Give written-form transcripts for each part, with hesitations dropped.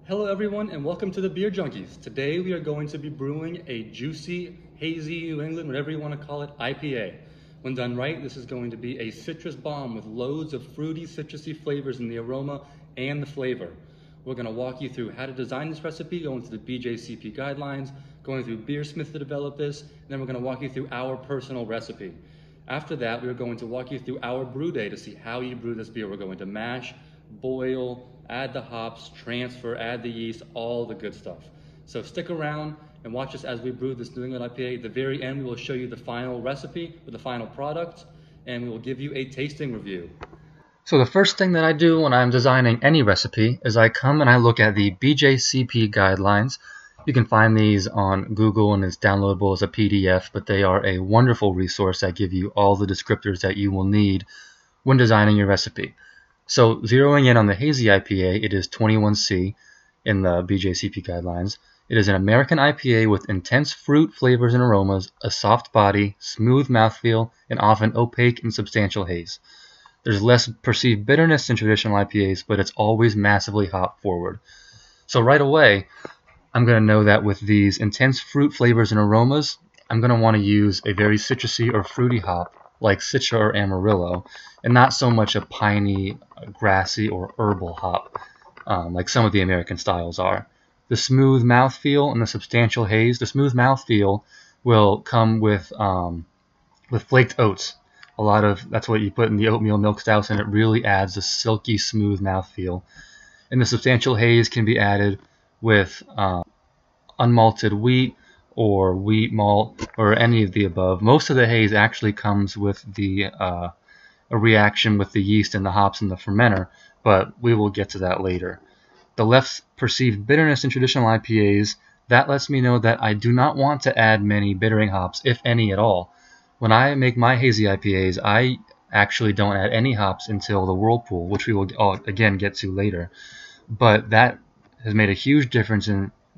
Hello everyone and welcome to the Beer Junkies. Today we are going to be brewing a juicy, hazy, New England, whatever you want to call it, IPA. When done right, this is going to be a citrus bomb with loads of fruity, citrusy flavors in the aroma and the flavor. We're going to walk you through how to design this recipe, going through the BJCP guidelines, going through BeerSmith to develop this, and then we're going to walk you through our personal recipe. After that, we're going to walk you through our brew day to see how you brew this beer. We're going to mash, boil, add the hops, transfer, add the yeast, all the good stuff. So stick around and watch us as we brew this New England IPA. At the very end, we will show you the final recipe with the final product, and we will give you a tasting review. So the first thing that I do when I'm designing any recipe is I come and I look at the BJCP guidelines. You can find these on Google and it's downloadable as a PDF, but they are a wonderful resource that give you all the descriptors that you will need when designing your recipe. So zeroing in on the hazy IPA, it is 21C in the BJCP guidelines. It is an American IPA with intense fruit flavors and aromas, a soft body, smooth mouthfeel, and often opaque and substantial haze. There's less perceived bitterness than traditional IPAs, but it's always massively hop forward. So right away, I'm going to know that with these intense fruit flavors and aromas, I'm going to want to use a very citrusy or fruity hop like Citra or Amarillo, and not so much a piney, grassy, or herbal hop like some of the American styles are. The smooth mouthfeel and the substantial haze. The smooth mouthfeel will come with flaked oats. That's what you put in the oatmeal milk stouts, and it really adds a silky, smooth mouthfeel. And the substantial haze can be added with unmalted wheat, or wheat malt, or any of the above. Most of the haze actually comes with a reaction with the yeast and the hops and the fermenter, but we will get to that later. The less perceived bitterness in traditional IPAs, that lets me know that I do not want to add many bittering hops, if any at all. When I make my hazy IPAs, I actually don't add any hops until the whirlpool, which we will again get to later. But that has made a huge difference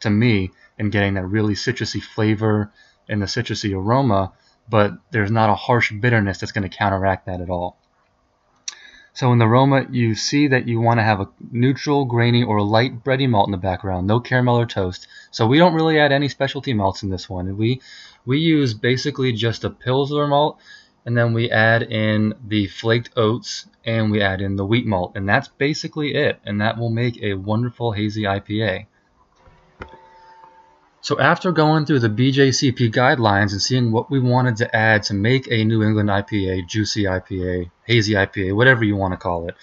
to me in getting that really citrusy flavor and the citrusy aroma, but there's not a harsh bitterness that's going to counteract that at all. So in the aroma, you see that you want to have a neutral, grainy, or light bready malt in the background, no caramel or toast. So we don't really add any specialty malts in this one. We use basically just a Pilsner malt, and then we add in the flaked oats, and we add in the wheat malt, and that's basically it, and that will make a wonderful hazy IPA. So after going through the BJCP guidelines and seeing what we wanted to add to make a New England IPA, juicy IPA, hazy IPA, whatever you want to call it,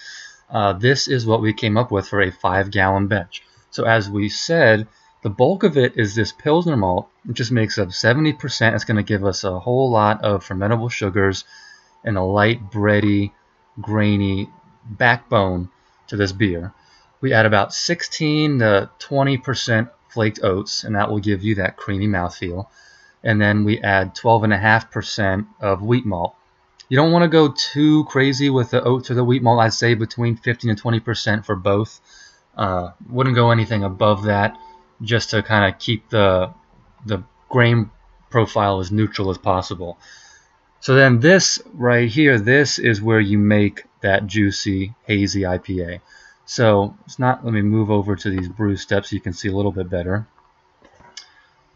this is what we came up with for a 5-gallon batch. So as we said, the bulk of it is this Pilsner malt. It just makes up 70%. It's going to give us a whole lot of fermentable sugars and a light, bready, grainy backbone to this beer. We add about 16 to 20% flaked oats, and that will give you that creamy mouthfeel. And then we add 12.5% of wheat malt. You don't want to go too crazy with the oats or the wheat malt. I'd say between 15 to 20% for both. Wouldn't go anything above that, just to kind of keep the grain profile as neutral as possible. So then this right here, this is where you make that juicy, hazy IPA. So it's not, let me move over to these brew steps so you can see a little bit better.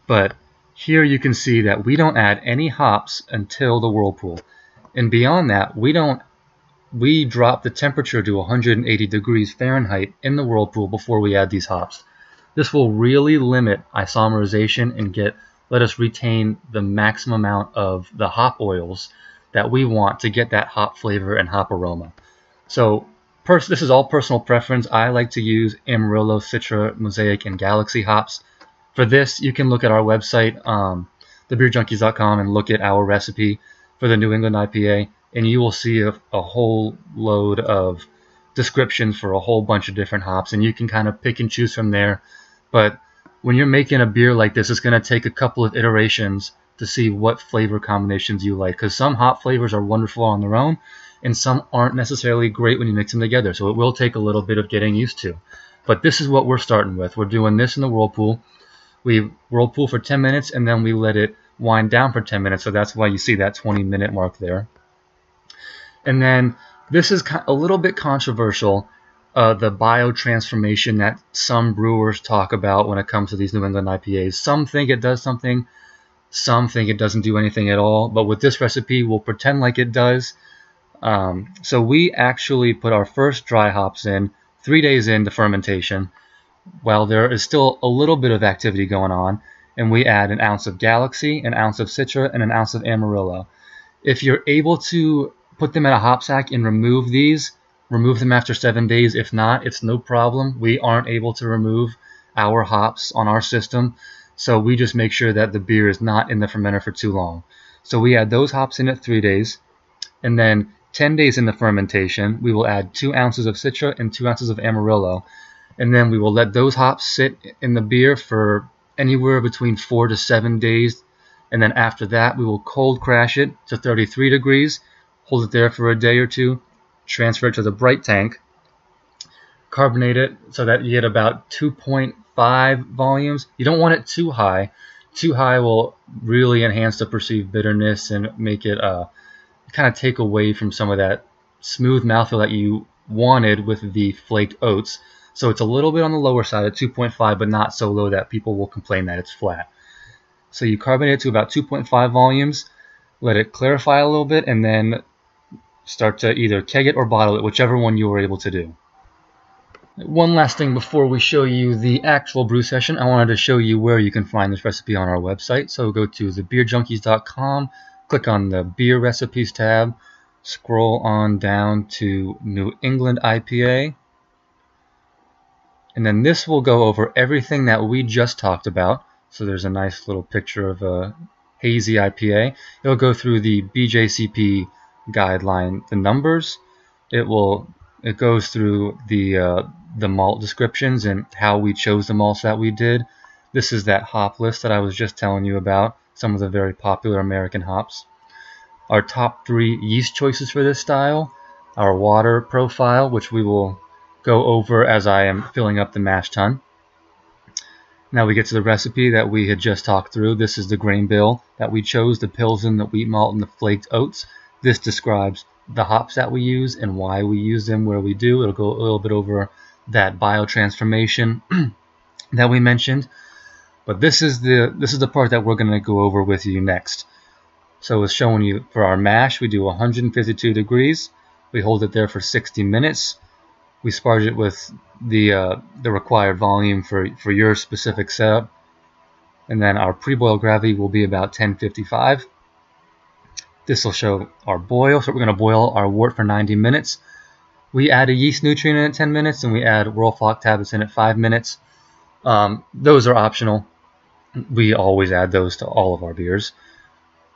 But here you can see that we don't add any hops until the whirlpool. And beyond that, we drop the temperature to 180 degrees Fahrenheit in the whirlpool before we add these hops. This will really limit isomerization and let us retain the maximum amount of the hop oils that we want to get that hop flavor and hop aroma. So this is all personal preference. I like to use Amarillo, Citra, Mosaic, and Galaxy hops. For this, you can look at our website, thebeerjunkies.com, and look at our recipe for the New England IPA, and you will see a whole load of descriptions for a whole bunch of different hops, and you can kind of pick and choose from there. But when you're making a beer like this, it's going to take a couple of iterations to see what flavor combinations you like, because some hop flavors are wonderful on their own, and some aren't necessarily great when you mix them together. So it will take a little bit of getting used to. But this is what we're starting with. We're doing this in the whirlpool. We whirlpool for 10 minutes, and then we let it wind down for 10 minutes. So that's why you see that 20-minute mark there. And then this is a little bit controversial. the biotransformation that some brewers talk about when it comes to these New England IPAs. Some think it does something, some think it doesn't do anything at all, but with this recipe, we'll pretend like it does. So we actually put our first dry hops in 3 days into fermentation, while there is still a little bit of activity going on, and we add an ounce of Galaxy, an ounce of Citra, and an ounce of Amarillo. If you're able to put them in a hop sack and remove these, remove them after 7 days. If not, it's no problem. We aren't able to remove our hops on our system, so we just make sure that the beer is not in the fermenter for too long. So we add those hops in at 3 days, and then 10 days into fermentation, we will add 2 ounces of Citra and 2 ounces of Amarillo, and then we will let those hops sit in the beer for anywhere between 4 to 7 days, and then after that, we will cold crash it to 33 degrees, hold it there for a day or two, transfer it to the bright tank, carbonate it so that you get about 2.5 volumes. You don't want it too high. Too high will really enhance the perceived bitterness and make it kind of take away from some of that smooth mouthfeel that you wanted with the flaked oats. So it's a little bit on the lower side at 2.5, but not so low that people will complain that it's flat. So you carbonate it to about 2.5 volumes, let it clarify a little bit, and then start to either keg it or bottle it, whichever one you were able to do. One last thing before we show you the actual brew session, I wanted to show you where you can find this recipe on our website. So go to thebeerjunkies.com, click on the beer recipes tab, scroll on down to New England IPA, and then this will go over everything that we just talked about. So there's a nice little picture of a hazy IPA. It'll go through the BJCP guideline, the numbers. It goes through the malt descriptions and how we chose the malts that we did. This is that hop list that I was just telling you about, some of the very popular American hops. Our top 3 yeast choices for this style, our water profile, which we will go over as I am filling up the mash tun. Now we get to the recipe that we had just talked through. This is the grain bill that we chose, the Pilsen, the wheat malt, and the flaked oats. This describes the hops that we use and why we use them where we do. It'll go a little bit over that biotransformation that we mentioned. But this is the part that we're going to go over with you next. So it's showing you for our mash, we do 152 degrees. We hold it there for 60 minutes. We sparge it with the required volume for your specific setup. And then our pre-boil gravity will be about 1055. This will show our boil. So we're going to boil our wort for 90 minutes. We add a yeast nutrient in at 10 minutes, and we add whirlpool tablets in at 5 minutes. Those are optional. We always add those to all of our beers.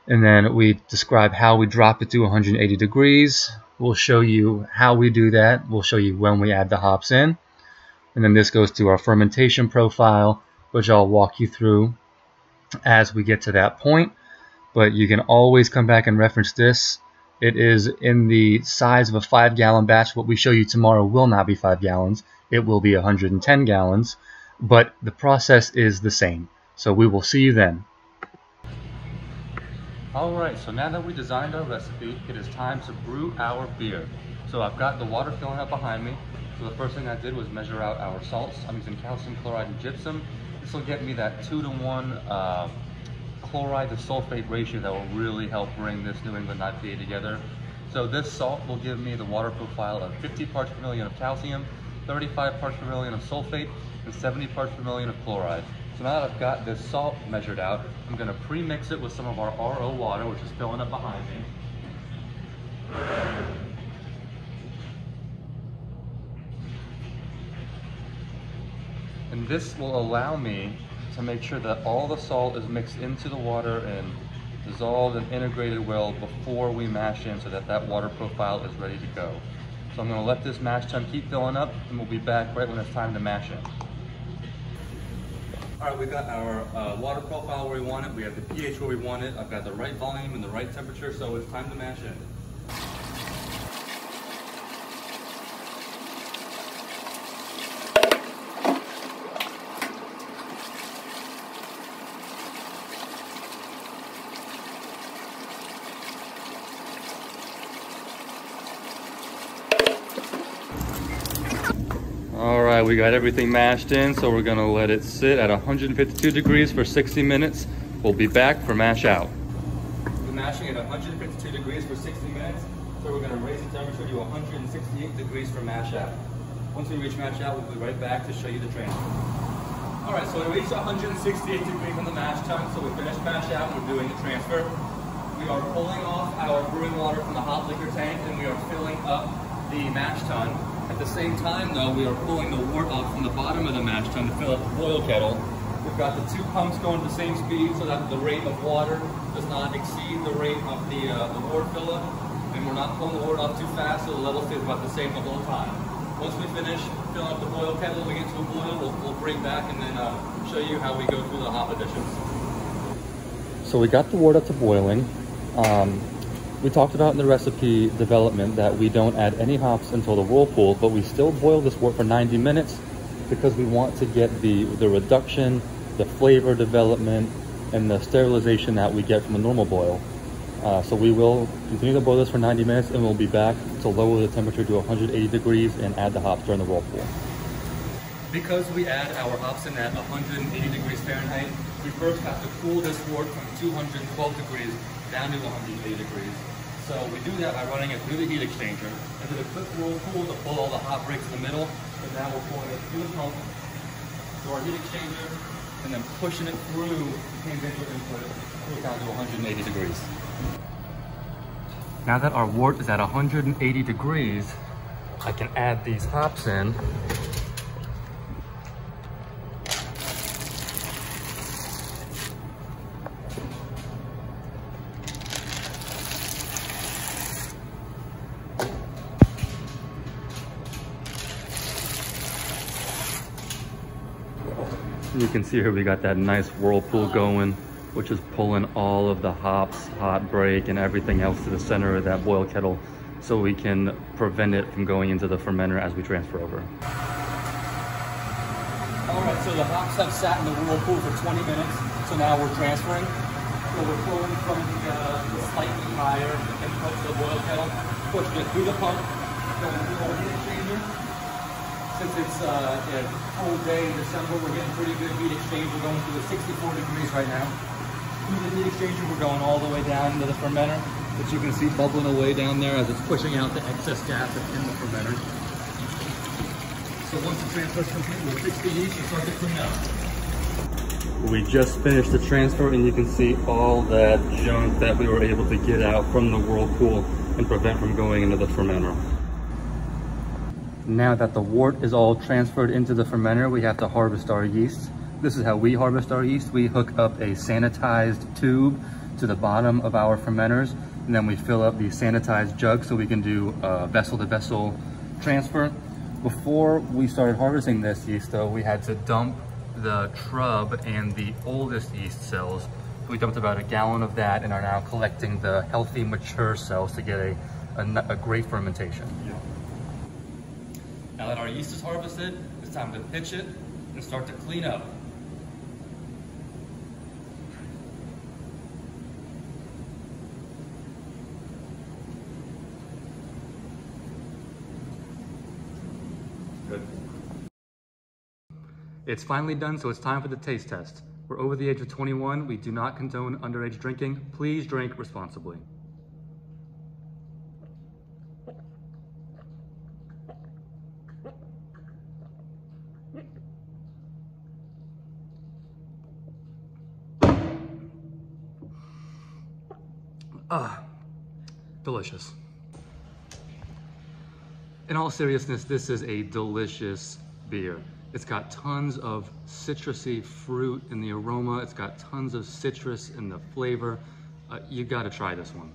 And then we describe how we drop it to 180 degrees. We'll show you how we do that. We'll show you when we add the hops in. And then this goes to our fermentation profile, which I'll walk you through as we get to that point. But you can always come back and reference this. It is in the size of a 5-gallon batch. What we show you tomorrow will not be 5 gallons. It will be 110 gallons. But the process is the same. So we will see you then. Alright, so now that we designed our recipe, it is time to brew our beer. So I've got the water filling up behind me. So the first thing I did was measure out our salts. I'm using calcium chloride and gypsum. This will get me that 2-to-1 chloride to sulfate ratio that will really help bring this New England IPA together. So this salt will give me the water profile of 50 parts per million of calcium, 35 parts per million of sulfate, and 70 parts per million of chloride. So now that I've got this salt measured out, I'm going to pre-mix it with some of our RO water, which is filling up behind me. And this will allow me to make sure that all the salt is mixed into the water and dissolved and integrated well before we mash in, so that that water profile is ready to go. So I'm going to let this mash tun keep filling up, and we'll be back right when it's time to mash in. Alright, we got our water profile where we want it, we have the pH where we want it, I've got the right volume and the right temperature, so it's time to mash in. right, we got everything mashed in, so we're gonna let it sit at 152 degrees for 60 minutes. We'll be back for mash out. We're mashing at 152 degrees for 60 minutes, so we're gonna raise the temperature to 168 degrees for mash out. Once we reach mash out, we'll be right back to show you the transfer. All right, so we reached 168 degrees on the mash tun, so we finished mash out and we're doing the transfer. We are pulling off our brewing water from the hot liquor tank and we are filling up the mash tun. At the same time though, we are pulling the wort up from the bottom of the mash tun to fill up the boil kettle. We've got the two pumps going at the same speed so that the rate of water does not exceed the rate of the wort fill up. And we're not pulling the wort up too fast, so the level stays about the same the whole time. Once we finish filling up the boil kettle, we get to a boil, we'll bring back and then show you how we go through the hop additions. So we got the wort up to boiling. We talked about in the recipe development that we don't add any hops until the whirlpool, but we still boil this wort for 90 minutes because we want to get the reduction, the flavor development, and the sterilization that we get from a normal boil. So we will continue to boil this for 90 minutes and we'll be back to lower the temperature to 180 degrees and add the hops during the whirlpool. Because we add our hops in at 180 degrees Fahrenheit, we first have to cool this wort from 212 degrees down to 180 degrees. So we do that by running it through the heat exchanger into the quick whirlpool to pull all the hop breaks in the middle, and now we're pulling it through the pump to our heat exchanger and then pushing it through the tangential input down to 180 degrees. Now that our wort is at 180 degrees, I can add these hops in. You can see here we got that nice whirlpool going, which is pulling all of the hops, hot break, and everything else to the center of that boil kettle so we can prevent it from going into the fermenter as we transfer over. All right, so the hops have sat in the whirlpool for 20 minutes, so now we're transferring. So we're pulling from the slightly higher input to the boil kettle, pushing it through the pump, going through our heat exchanger. Since it's a cold day in December, we're getting pretty good heat exchange. We're going through the 64 degrees right now. Through the heat exchanger, we're going all the way down into the fermenter, which you can see bubbling away down there as it's pushing out the excess gas that's in the fermenter. So once the transfer is complete, we'll fix the yeast and start to clean up. We just finished the transfer and you can see all that junk that we were able to get out from the whirlpool and prevent from going into the fermenter. Now that the wort is all transferred into the fermenter, we have to harvest our yeast. This is how we harvest our yeast. We hook up a sanitized tube to the bottom of our fermenters, and then we fill up the sanitized jug so we can do vessel-to-vessel transfer. Before we started harvesting this yeast though, we had to dump the trub and the oldest yeast cells. We dumped about a gallon of that and are now collecting the healthy, mature cells to get a great fermentation. Yeah. Now that our yeast is harvested, it's time to pitch it and start to clean up. Good. It's finally done, so it's time for the taste test. We're over the age of 21. We do not condone underage drinking. Please drink responsibly. Delicious. In all seriousness, this is a delicious beer. It's got tons of citrusy fruit in the aroma. It's got tons of citrus in the flavor. You gotta try this one.